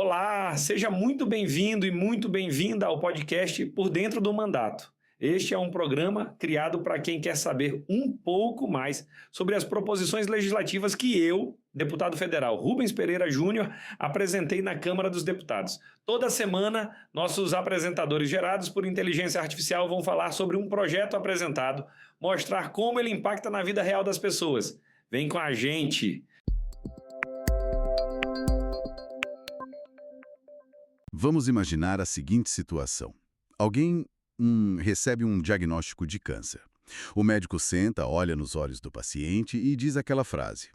Olá, seja muito bem-vindo e muito bem-vinda ao podcast Por Dentro do Mandato. Este é um programa criado para quem quer saber um pouco mais sobre as proposições legislativas que eu, deputado federal Rubens Pereira Júnior, apresentei na Câmara dos Deputados. Toda semana, nossos apresentadores gerados por inteligência artificial vão falar sobre um projeto apresentado, mostrar como ele impacta na vida real das pessoas. Vem com a gente! Vamos imaginar a seguinte situação. Alguém recebe um diagnóstico de câncer. O médico senta, olha nos olhos do paciente e diz aquela frase.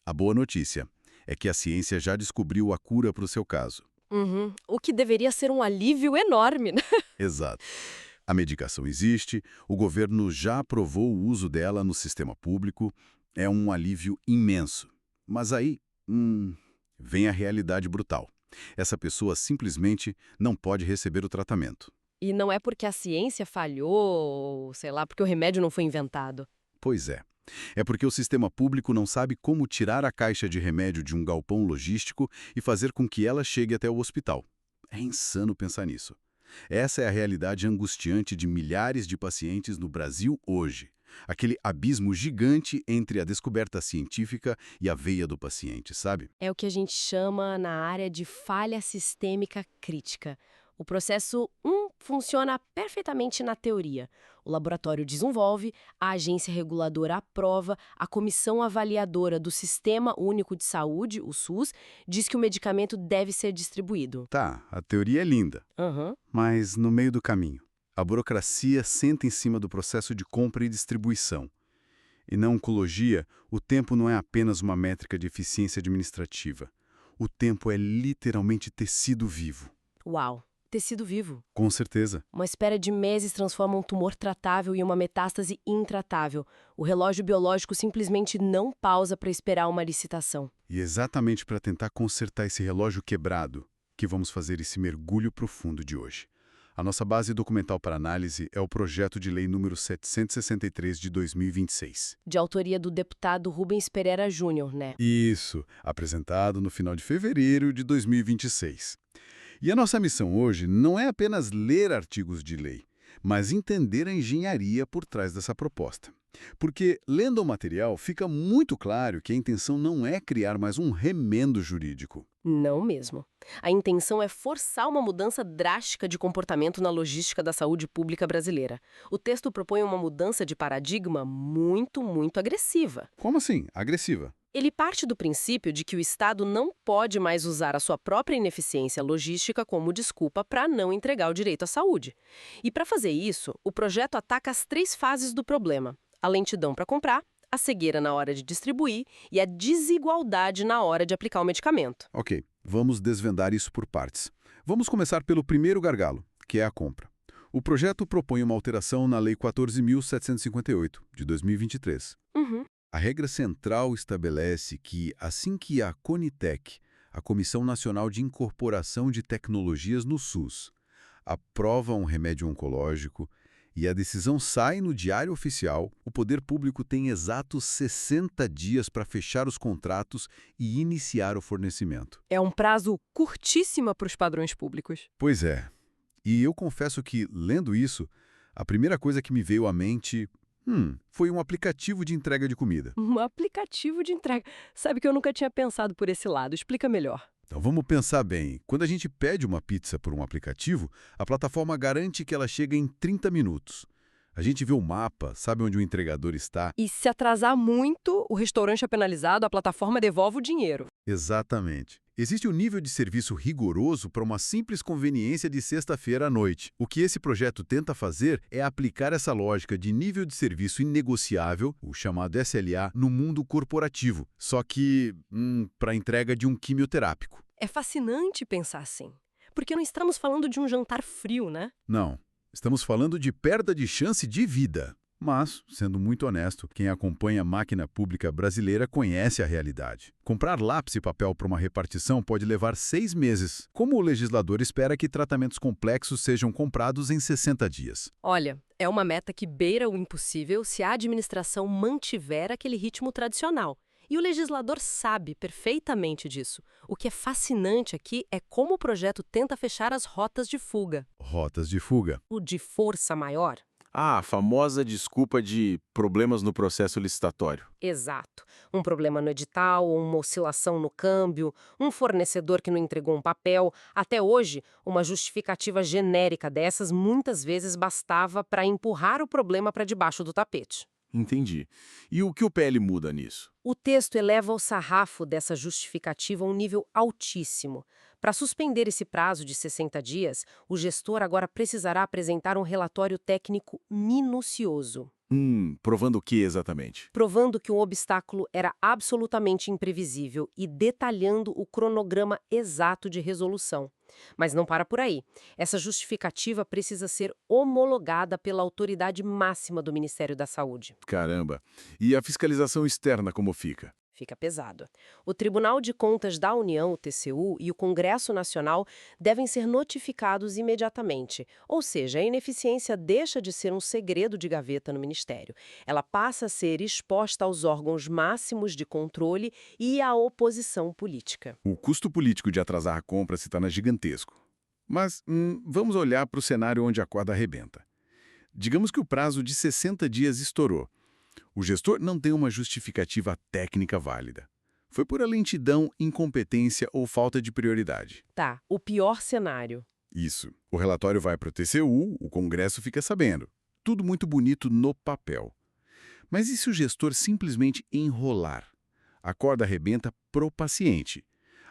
A boa notícia é que a ciência já descobriu a cura para o seu caso. O que deveria ser um alívio enorme, né? Exato. A medicação existe, o governo já aprovou o uso dela no sistema público, é um alívio imenso. Mas aí, vem a realidade brutal. Essa pessoa simplesmente não pode receber o tratamento. E não é porque a ciência falhou, sei lá, porque o remédio não foi inventado. Pois é. É porque o sistema público não sabe como tirar a caixa de remédio de um galpão logístico e fazer com que ela chegue até o hospital. É insano pensar nisso. Essa é a realidade angustiante de milhares de pacientes no Brasil hoje. Aquele abismo gigante entre a descoberta científica e a veia do paciente, sabe? É o que a gente chama na área de falha sistêmica crítica. O processo funciona perfeitamente na teoria. O laboratório desenvolve, a agência reguladora aprova, a comissão avaliadora do Sistema Único de Saúde, o SUS, diz que o medicamento deve ser distribuído. Tá, a teoria é linda, mas no meio do caminho, a burocracia senta em cima do processo de compra e distribuição. E na oncologia, o tempo não é apenas uma métrica de eficiência administrativa. O tempo é literalmente tecido vivo. Uau! Tecido vivo. Com certeza. Uma espera de meses transforma um tumor tratável em uma metástase intratável. O relógio biológico simplesmente não pausa para esperar uma licitação. E exatamente para tentar consertar esse relógio quebrado que vamos fazer esse mergulho profundo de hoje. A nossa base documental para análise é o projeto de lei número 763 de 2026. De autoria do deputado Rubens Pereira Júnior, né? Isso, apresentado no final de fevereiro de 2026. E a nossa missão hoje não é apenas ler artigos de lei, mas entender a engenharia por trás dessa proposta. Porque, lendo o material, fica muito claro que a intenção não é criar mais um remendo jurídico. Não mesmo. A intenção é forçar uma mudança drástica de comportamento na logística da saúde pública brasileira. O texto propõe uma mudança de paradigma muito agressiva. Como assim? Agressiva? Ele parte do princípio de que o Estado não pode mais usar a sua própria ineficiência logística como desculpa para não entregar o direito à saúde. E para fazer isso, o projeto ataca as 3 fases do problema: a lentidão para comprar, a cegueira na hora de distribuir e a desigualdade na hora de aplicar o medicamento. Ok, vamos desvendar isso por partes. Vamos começar pelo primeiro gargalo, que é a compra. O projeto propõe uma alteração na Lei 14.758, de 2023. A regra central estabelece que, assim que a Conitec, a Comissão Nacional de Incorporação de Tecnologias no SUS, aprova um remédio oncológico e a decisão sai no Diário Oficial, o poder público tem exatos 60 dias para fechar os contratos e iniciar o fornecimento. É um prazo curtíssimo para os padrões públicos. Pois é. E eu confesso que, lendo isso, a primeira coisa que me veio à mente foi um aplicativo de entrega de comida. Um aplicativo de entrega. Sabe que eu nunca tinha pensado por esse lado. Explica melhor. Então vamos pensar bem. Quando a gente pede uma pizza por um aplicativo, a plataforma garante que ela chega em 30 minutos. A gente vê o mapa, sabe onde o entregador está. E se atrasar muito, o restaurante é penalizado, a plataforma devolve o dinheiro. Exatamente. Existe um nível de serviço rigoroso para uma simples conveniência de sexta-feira à noite. O que esse projeto tenta fazer é aplicar essa lógica de nível de serviço inegociável, o chamado SLA, no mundo corporativo, só que para a entrega de um quimioterápico. É fascinante pensar assim, porque não estamos falando de um jantar frio, né? Não, estamos falando de perda de chance de vida. Mas, sendo muito honesto, quem acompanha a máquina pública brasileira conhece a realidade. Comprar lápis e papel para uma repartição pode levar 6 meses. Como o legislador espera que tratamentos complexos sejam comprados em 60 dias? Olha, é uma meta que beira o impossível se a administração mantiver aquele ritmo tradicional. E o legislador sabe perfeitamente disso. O que é fascinante aqui é como o projeto tenta fechar as rotas de fuga. Rotas de fuga. O de força maior. Ah, a famosa desculpa de problemas no processo licitatório. Exato. Um problema no edital, uma oscilação no câmbio, um fornecedor que não entregou um papel. Até hoje, uma justificativa genérica dessas muitas vezes bastava para empurrar o problema para debaixo do tapete. Entendi. E o que o PL muda nisso? O texto eleva o sarrafo dessa justificativa a um nível altíssimo. Para suspender esse prazo de 60 dias, o gestor agora precisará apresentar um relatório técnico minucioso, Provando o que exatamente? provando que o obstáculo era absolutamente imprevisível e detalhando o cronograma exato de resolução. Mas não para por aí. Essa justificativa precisa ser homologada pela autoridade máxima do Ministério da Saúde. Caramba. E a fiscalização externa como fica? Fica pesado. O Tribunal de Contas da União, o TCU, e o Congresso Nacional devem ser notificados imediatamente. Ou seja, a ineficiência deixa de ser um segredo de gaveta no Ministério. Ela passa a ser exposta aos órgãos máximos de controle e à oposição política. O custo político de atrasar a compra se torna gigantesco. Mas vamos olhar para o cenário onde a corda arrebenta. Digamos que o prazo de 60 dias estourou. O gestor não tem uma justificativa técnica válida. Foi pura lentidão, incompetência ou falta de prioridade. Tá, o pior cenário. Isso. O relatório vai para o TCU, o Congresso fica sabendo. Tudo muito bonito no papel. Mas e se o gestor simplesmente enrolar? A corda arrebenta pro paciente.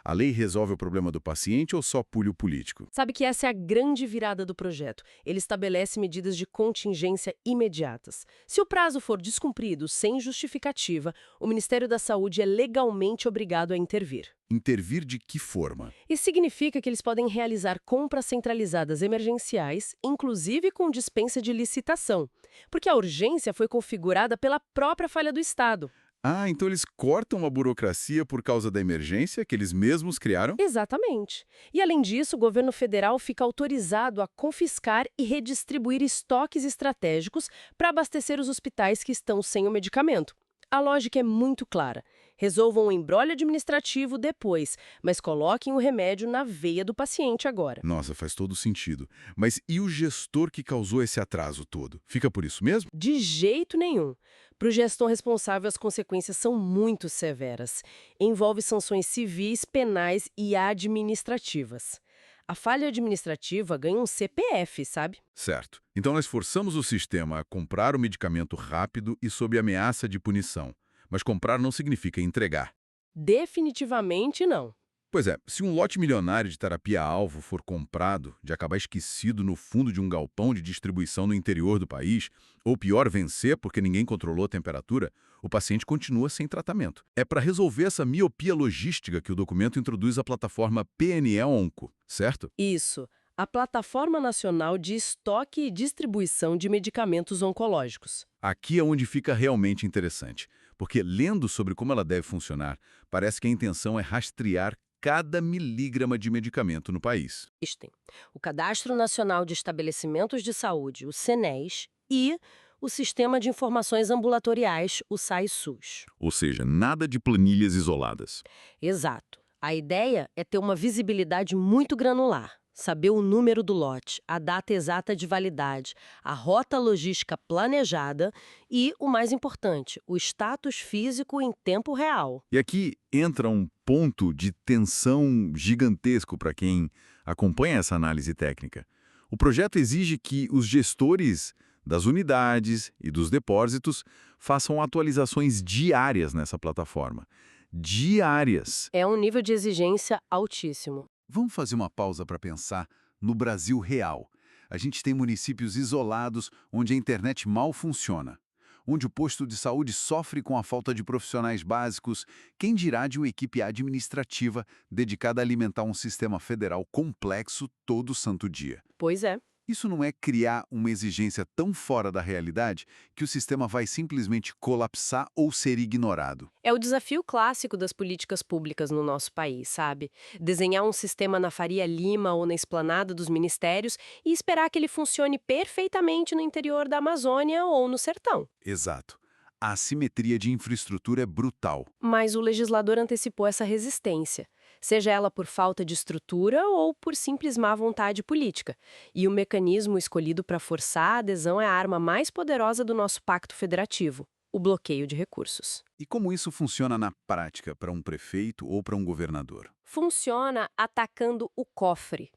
A lei resolve o problema do paciente ou só pule o político? Sabe que essa é a grande virada do projeto. Ele estabelece medidas de contingência imediatas. Se o prazo for descumprido sem justificativa, o Ministério da Saúde é legalmente obrigado a intervir. Intervir de que forma? Isso significa que eles podem realizar compras centralizadas emergenciais, inclusive com dispensa de licitação, porque a urgência foi configurada pela própria falha do Estado. Ah, então eles cortam a burocracia por causa da emergência que eles mesmos criaram? Exatamente. E, além disso, o governo federal fica autorizado a confiscar e redistribuir estoques estratégicos para abastecer os hospitais que estão sem o medicamento. A lógica é muito clara. Resolvam o embrolho administrativo depois, mas coloquem o remédio na veia do paciente agora. Nossa, faz todo sentido. Mas e o gestor que causou esse atraso todo? Fica por isso mesmo? De jeito nenhum. Para o gestor responsável, as consequências são muito severas. Envolve sanções civis, penais e administrativas. A falha administrativa ganha um CPF, sabe? Certo. Então nós forçamos o sistema a comprar o medicamento rápido e sob ameaça de punição. Mas comprar não significa entregar. Definitivamente não. Pois é, se um lote milionário de terapia-alvo for comprado, de acabar esquecido no fundo de um galpão de distribuição no interior do país, ou pior, vencer porque ninguém controlou a temperatura, o paciente continua sem tratamento. É para resolver essa miopia logística que o documento introduz a plataforma PNE-ONCO, certo? Isso. A Plataforma Nacional de Estoque e Distribuição de Medicamentos Oncológicos. Aqui é onde fica realmente interessante, porque lendo sobre como ela deve funcionar, parece que a intenção é rastrear cada milígrama de medicamento no país. Existem o Cadastro Nacional de Estabelecimentos de Saúde, o CNES, e o Sistema de Informações Ambulatoriais, o SAI-SUS. Ou seja, nada de planilhas isoladas. Exato. A ideia é ter uma visibilidade muito granular. Saber o número do lote, a data exata de validade, a rota logística planejada e, o mais importante, o status físico em tempo real. E aqui entra um ponto de tensão gigantesco para quem acompanha essa análise técnica. O projeto exige que os gestores das unidades e dos depósitos façam atualizações diárias nessa plataforma. Diárias! É um nível de exigência altíssimo. Vamos fazer uma pausa para pensar no Brasil real. A gente tem municípios isolados onde a internet mal funciona, onde o posto de saúde sofre com a falta de profissionais básicos, quem dirá de uma equipe administrativa dedicada a alimentar um sistema federal complexo todo santo dia. Pois é. Isso não é criar uma exigência tão fora da realidade que o sistema vai simplesmente colapsar ou ser ignorado? É o desafio clássico das políticas públicas no nosso país, sabe? Desenhar um sistema na Faria Lima ou na esplanada dos ministérios e esperar que ele funcione perfeitamente no interior da Amazônia ou no sertão. Exato. A assimetria de infraestrutura é brutal. Mas o legislador antecipou essa resistência, seja ela por falta de estrutura ou por simples má vontade política. E o mecanismo escolhido para forçar a adesão é a arma mais poderosa do nosso pacto federativo, o bloqueio de recursos. E como isso funciona na prática para um prefeito ou para um governador? Funciona atacando o cofre.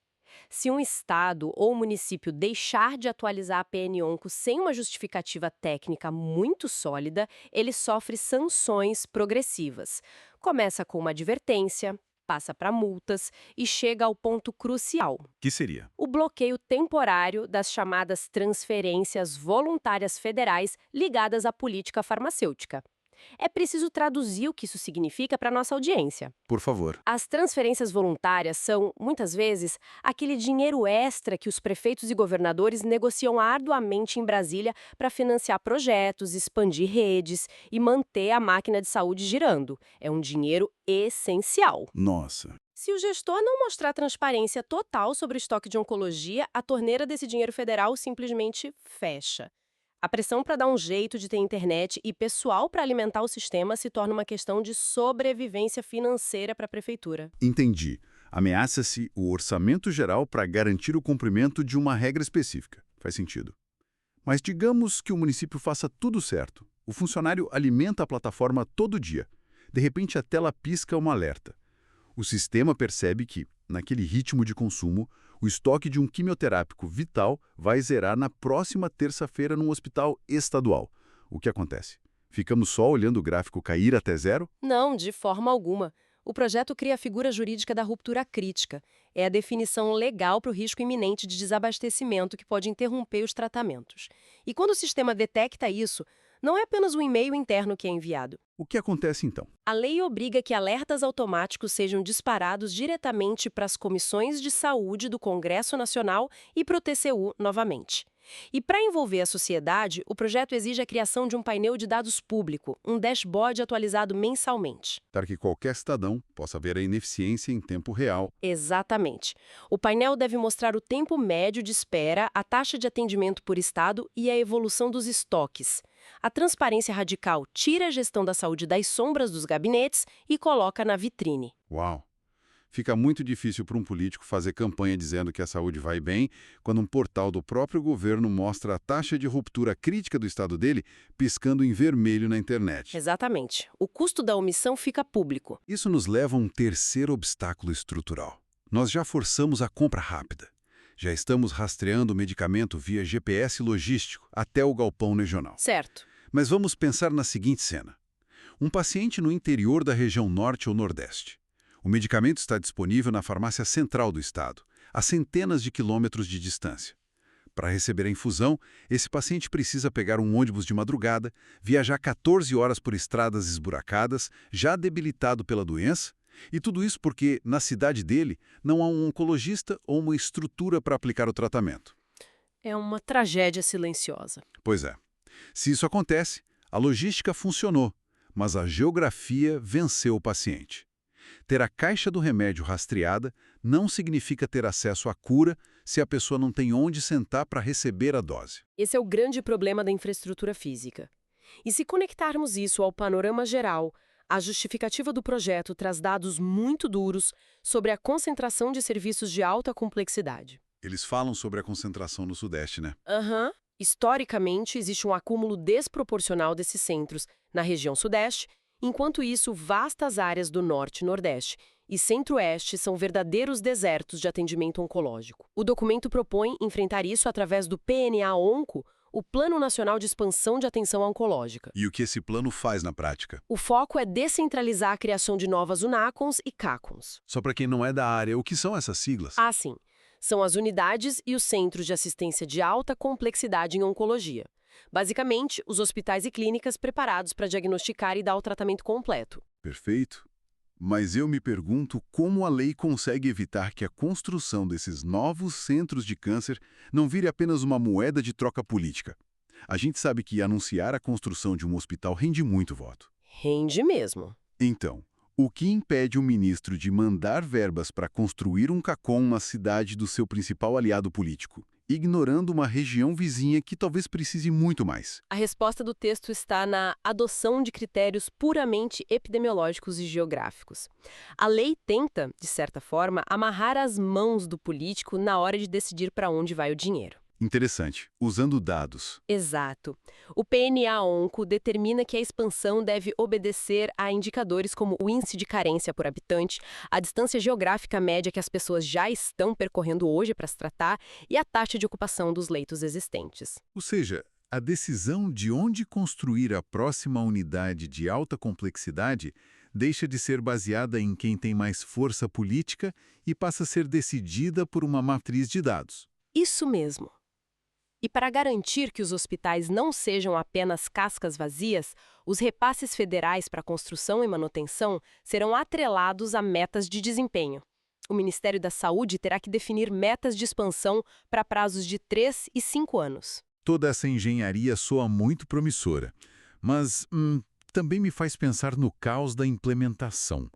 Se um estado ou município deixar de atualizar a PNONCO sem uma justificativa técnica muito sólida, ele sofre sanções progressivas. Começa com uma advertência, passa para multas e chega ao ponto crucial: Que seria? o bloqueio temporário das chamadas transferências voluntárias federais ligadas à política farmacêutica. É preciso traduzir o que isso significa para a nossa audiência. Por favor. As transferências voluntárias são, muitas vezes, aquele dinheiro extra que os prefeitos e governadores negociam arduamente em Brasília para financiar projetos, expandir redes e manter a máquina de saúde girando. É um dinheiro essencial. Nossa. Se o gestor não mostrar transparência total sobre o estoque de oncologia, a torneira desse dinheiro federal simplesmente fecha. A pressão para dar um jeito de ter internet e pessoal para alimentar o sistema se torna uma questão de sobrevivência financeira para a prefeitura. Entendi. Ameaça-se o orçamento geral para garantir o cumprimento de uma regra específica. Faz sentido. Mas digamos que o município faça tudo certo. O funcionário alimenta a plataforma todo dia. De repente, a tela pisca um alerta. O sistema percebe que, naquele ritmo de consumo, o estoque de um quimioterápico vital vai zerar na próxima terça-feira num hospital estadual. O que acontece? Ficamos só olhando o gráfico cair até zero? Não, de forma alguma. O projeto cria a figura jurídica da ruptura crítica. É a definição legal para o risco iminente de desabastecimento que pode interromper os tratamentos. E quando o sistema detecta isso, não é apenas um e-mail interno que é enviado. O que acontece então? A lei obriga que alertas automáticos sejam disparados diretamente para as comissões de saúde do Congresso Nacional e para o TCU novamente. E para envolver a sociedade, o projeto exige a criação de um painel de dados público, um dashboard atualizado mensalmente. Para que qualquer cidadão possa ver a ineficiência em tempo real. Exatamente. O painel deve mostrar o tempo médio de espera, a taxa de atendimento por estado e a evolução dos estoques. A transparência radical tira a gestão da saúde das sombras dos gabinetes e coloca na vitrine. Uau! Fica muito difícil para um político fazer campanha dizendo que a saúde vai bem, quando um portal do próprio governo mostra a taxa de ruptura crítica do estado dele piscando em vermelho na internet. Exatamente. O custo da omissão fica público. Isso nos leva a um terceiro obstáculo estrutural. Nós já forçamos a compra rápida. Já estamos rastreando o medicamento via GPS logístico até o galpão regional. Certo. Mas vamos pensar na seguinte cena. Um paciente no interior da região norte ou nordeste. O medicamento está disponível na farmácia central do estado, a centenas de quilômetros de distância. Para receber a infusão, esse paciente precisa pegar um ônibus de madrugada, viajar 14 horas por estradas esburacadas, já debilitado pela doença, e tudo isso porque, na cidade dele, não há um oncologista ou uma estrutura para aplicar o tratamento. É uma tragédia silenciosa. Pois é. Se isso acontece, a logística funcionou, mas a geografia venceu o paciente. Ter a caixa do remédio rastreada não significa ter acesso à cura se a pessoa não tem onde sentar para receber a dose. Esse é o grande problema da infraestrutura física. E se conectarmos isso ao panorama geral, a justificativa do projeto traz dados muito duros sobre a concentração de serviços de alta complexidade. Eles falam sobre a concentração no Sudeste, né? Historicamente, existe um acúmulo desproporcional desses centros na região Sudeste. Enquanto isso, vastas áreas do Norte e Nordeste e Centro-Oeste são verdadeiros desertos de atendimento oncológico. O documento propõe enfrentar isso através do PNA-ONCO, o Plano Nacional de Expansão de Atenção Oncológica. E o que esse plano faz na prática? O foco é descentralizar a criação de novas UNACONs e CACONs. Só para quem não é da área, o que são essas siglas? Ah, sim. São as unidades e os centros de assistência de alta complexidade em oncologia. Basicamente, os hospitais e clínicas preparados para diagnosticar e dar o tratamento completo. Perfeito. Mas eu me pergunto como a lei consegue evitar que a construção desses novos centros de câncer não vire apenas uma moeda de troca política. A gente sabe que anunciar a construção de um hospital rende muito voto. Rende mesmo. Então, o que impede o ministro de mandar verbas para construir um CACOM na cidade do seu principal aliado político? ignorando uma região vizinha que talvez precise muito mais. A resposta do texto está na adoção de critérios puramente epidemiológicos e geográficos. A lei tenta, de certa forma, amarrar as mãos do político na hora de decidir para onde vai o dinheiro. Interessante. Usando dados. Exato. O PNA-ONCO determina que a expansão deve obedecer a indicadores como o índice de carência por habitante, a distância geográfica média que as pessoas já estão percorrendo hoje para se tratar e a taxa de ocupação dos leitos existentes. Ou seja, a decisão de onde construir a próxima unidade de alta complexidade deixa de ser baseada em quem tem mais força política e passa a ser decidida por uma matriz de dados. Isso mesmo. E para garantir que os hospitais não sejam apenas cascas vazias, os repasses federais para construção e manutenção serão atrelados a metas de desempenho. O Ministério da Saúde terá que definir metas de expansão para prazos de 3 e 5 anos. Toda essa engenharia soa muito promissora, mas também me faz pensar no caos da implementação.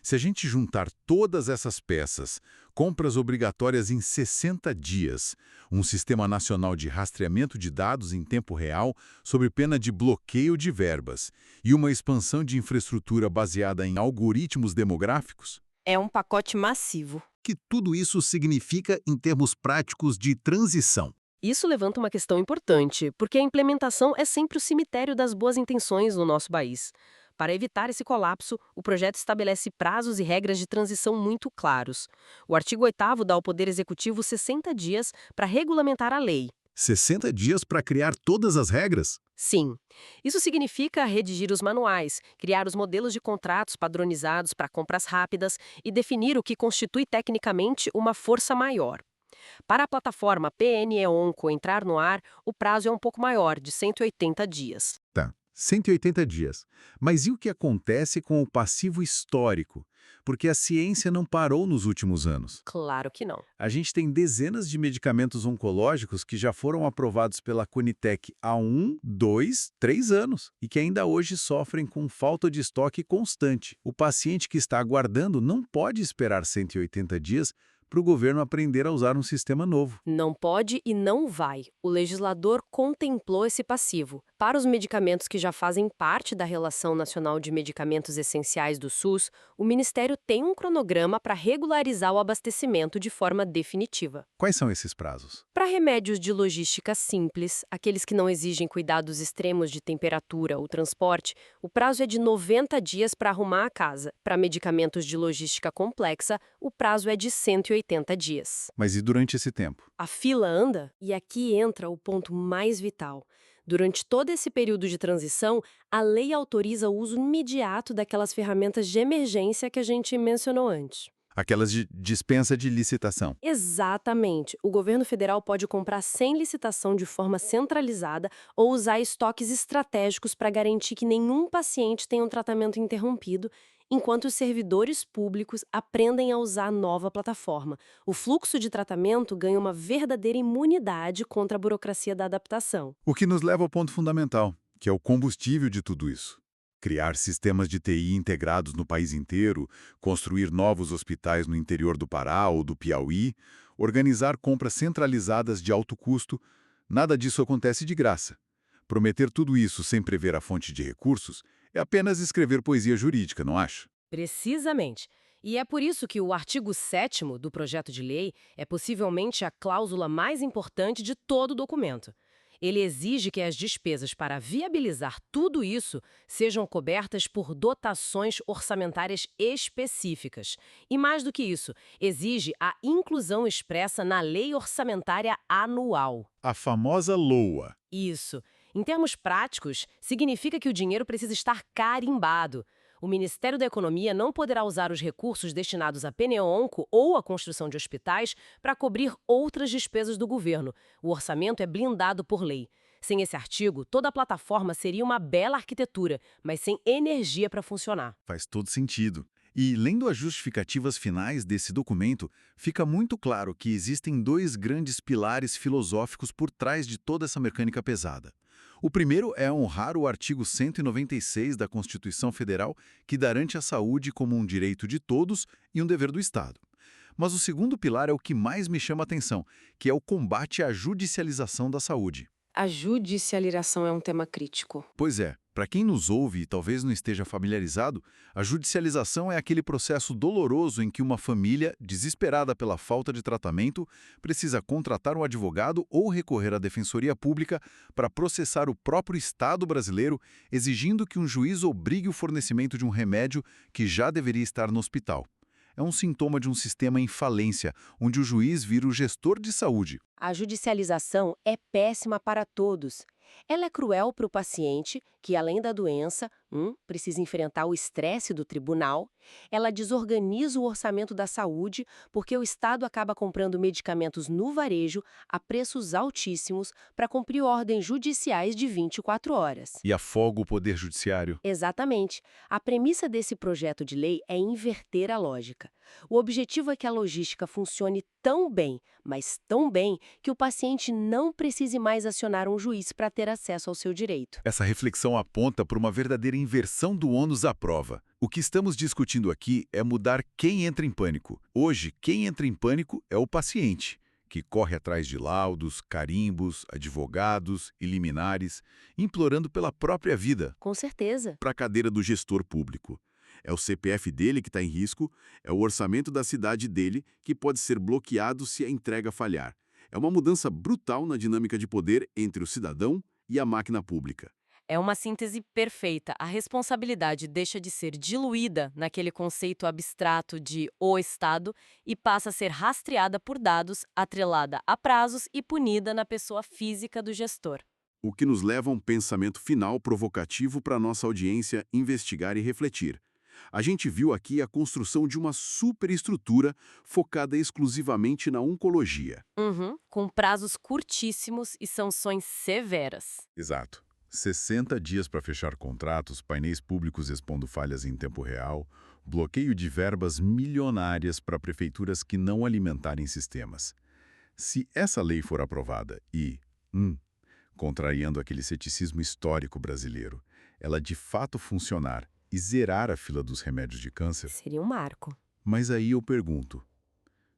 Se a gente juntar todas essas peças, compras obrigatórias em 60 dias, um sistema nacional de rastreamento de dados em tempo real sob pena de bloqueio de verbas e uma expansão de infraestrutura baseada em algoritmos demográficos, É um pacote massivo. que tudo isso significa em termos práticos de transição? Isso levanta uma questão importante, porque a implementação é sempre o cemitério das boas intenções no nosso país. Para evitar esse colapso, o projeto estabelece prazos e regras de transição muito claros. O artigo 8º dá ao Poder Executivo 60 dias para regulamentar a lei. 60 dias para criar todas as regras? Sim, isso significa redigir os manuais, criar os modelos de contratos padronizados para compras rápidas e definir o que constitui tecnicamente uma força maior. Para a plataforma PNE-ONCO entrar no ar, o prazo é um pouco maior, de 180 dias. Tá, 180 dias. Mas e o que acontece com o passivo histórico? Porque a ciência não parou nos últimos anos. Claro que não. A gente tem dezenas de medicamentos oncológicos que já foram aprovados pela Conitec há 1, 2, 3 anos e que ainda hoje sofrem com falta de estoque constante. O paciente que está aguardando não pode esperar 180 dias para o governo aprender a usar um sistema novo. Não pode e não vai. O legislador contemplou esse passivo. Para os medicamentos que já fazem parte da Relação Nacional de Medicamentos Essenciais do SUS, o Ministério tem um cronograma para regularizar o abastecimento de forma definitiva. Quais são esses prazos? Para remédios de logística simples, aqueles que não exigem cuidados extremos de temperatura ou transporte, o prazo é de 90 dias para arrumar a casa. Para medicamentos de logística complexa, o prazo é de 180 dias. Mas e durante esse tempo? A fila anda, e aqui entra o ponto mais vital. Durante todo esse período de transição, a lei autoriza o uso imediato daquelas ferramentas de emergência que a gente mencionou antes. Aquelas de dispensa de licitação. Exatamente. O governo federal pode comprar sem licitação de forma centralizada ou usar estoques estratégicos para garantir que nenhum paciente tenha um tratamento interrompido, enquanto os servidores públicos aprendem a usar a nova plataforma. O fluxo de tratamento ganha uma verdadeira imunidade contra a burocracia da adaptação. O que nos leva ao ponto fundamental, que é o combustível de tudo isso. Criar sistemas de TI integrados no país inteiro, construir novos hospitais no interior do Pará ou do Piauí, organizar compras centralizadas de alto custo, nada disso acontece de graça. Prometer tudo isso sem prever a fonte de recursos é apenas escrever poesia jurídica, não acha? Precisamente. E é por isso que o artigo 7º do projeto de lei é possivelmente a cláusula mais importante de todo o documento. Ele exige que as despesas para viabilizar tudo isso sejam cobertas por dotações orçamentárias específicas. E mais do que isso, exige a inclusão expressa na Lei Orçamentária Anual. A famosa LOA. Isso. Em termos práticos, significa que o dinheiro precisa estar carimbado. O Ministério da Economia não poderá usar os recursos destinados à PNE-ONCO ou à construção de hospitais para cobrir outras despesas do governo. O orçamento é blindado por lei. Sem esse artigo, toda a plataforma seria uma bela arquitetura, mas sem energia para funcionar. Faz todo sentido. E, lendo as justificativas finais desse documento, fica muito claro que existem dois grandes pilares filosóficos por trás de toda essa mecânica pesada. O primeiro é honrar o artigo 196 da Constituição Federal, que garante a saúde como um direito de todos e um dever do Estado. Mas o segundo pilar é o que mais me chama a atenção, que é o combate à judicialização da saúde. A judicialização é um tema crítico. Pois é, para quem nos ouve e talvez não esteja familiarizado, a judicialização é aquele processo doloroso em que uma família, desesperada pela falta de tratamento, precisa contratar um advogado ou recorrer à defensoria pública para processar o próprio Estado brasileiro, exigindo que um juiz obrigue o fornecimento de um remédio que já deveria estar no hospital. É um sintoma de um sistema em falência, onde o juiz vira o gestor de saúde. A judicialização é péssima para todos. Ela é cruel para o paciente, que além da doença, precisa enfrentar o estresse do tribunal. Ela desorganiza o orçamento da saúde, porque o Estado acaba comprando medicamentos no varejo a preços altíssimos para cumprir ordens judiciais de 24 horas. E afoga o poder judiciário. Exatamente. A premissa desse projeto de lei é inverter a lógica. O objetivo é que a logística funcione tão bem, mas tão bem, que o paciente não precise mais acionar um juiz para ter acesso ao seu direito. Essa reflexão aponta para uma verdadeira inversão do ônus à prova. O que estamos discutindo aqui é mudar quem entra em pânico. Hoje, quem entra em pânico é o paciente, que corre atrás de laudos, carimbos, advogados e liminares, implorando pela própria vida. Com certeza. Para a cadeira do gestor público. É o CPF dele que está em risco, é o orçamento da cidade dele que pode ser bloqueado se a entrega falhar. É uma mudança brutal na dinâmica de poder entre o cidadão e a máquina pública. É uma síntese perfeita. A responsabilidade deixa de ser diluída naquele conceito abstrato de o Estado e passa a ser rastreada por dados, atrelada a prazos e punida na pessoa física do gestor. O que nos leva a um pensamento final provocativo para a nossa audiência investigar e refletir. A gente viu aqui a construção de uma superestrutura focada exclusivamente na oncologia. Com prazos curtíssimos e sanções severas. Exato. 60 dias para fechar contratos, painéis públicos expondo falhas em tempo real, bloqueio de verbas milionárias para prefeituras que não alimentarem sistemas. Se essa lei for aprovada e, contrariando aquele ceticismo histórico brasileiro, ela de fato funcionar e zerar a fila dos remédios de câncer... Seria um marco. Mas aí eu pergunto,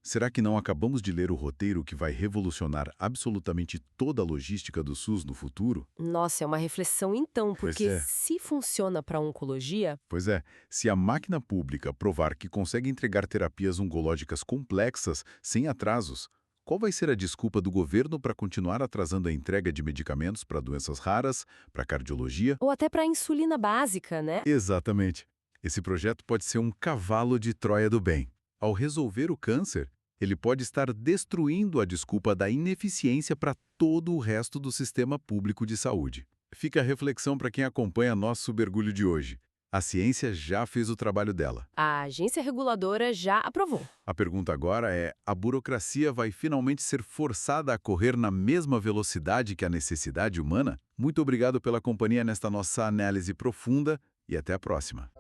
será que não acabamos de ler o roteiro que vai revolucionar absolutamente toda a logística do SUS no futuro? Nossa, é uma reflexão então, porque é. se funciona para a oncologia... Pois é, se a máquina pública provar que consegue entregar terapias oncológicas complexas, sem atrasos, qual vai ser a desculpa do governo para continuar atrasando a entrega de medicamentos para doenças raras, para cardiologia? Ou até para a insulina básica, né? Exatamente. Esse projeto pode ser um cavalo de Troia do bem. Ao resolver o câncer, ele pode estar destruindo a desculpa da ineficiência para todo o resto do sistema público de saúde. Fica a reflexão para quem acompanha nosso Subergulho de hoje. A ciência já fez o trabalho dela. A agência reguladora já aprovou. A pergunta agora é, a burocracia vai finalmente ser forçada a correr na mesma velocidade que a necessidade humana? Muito obrigado pela companhia nesta nossa análise profunda e até a próxima.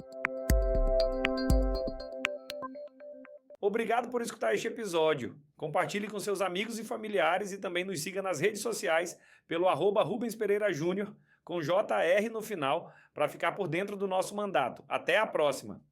Obrigado por escutar este episódio. Compartilhe com seus amigos e familiares e também nos siga nas redes sociais pelo @Rubens Pereira Júnior, com JR no final, para ficar por dentro do nosso mandato. Até a próxima!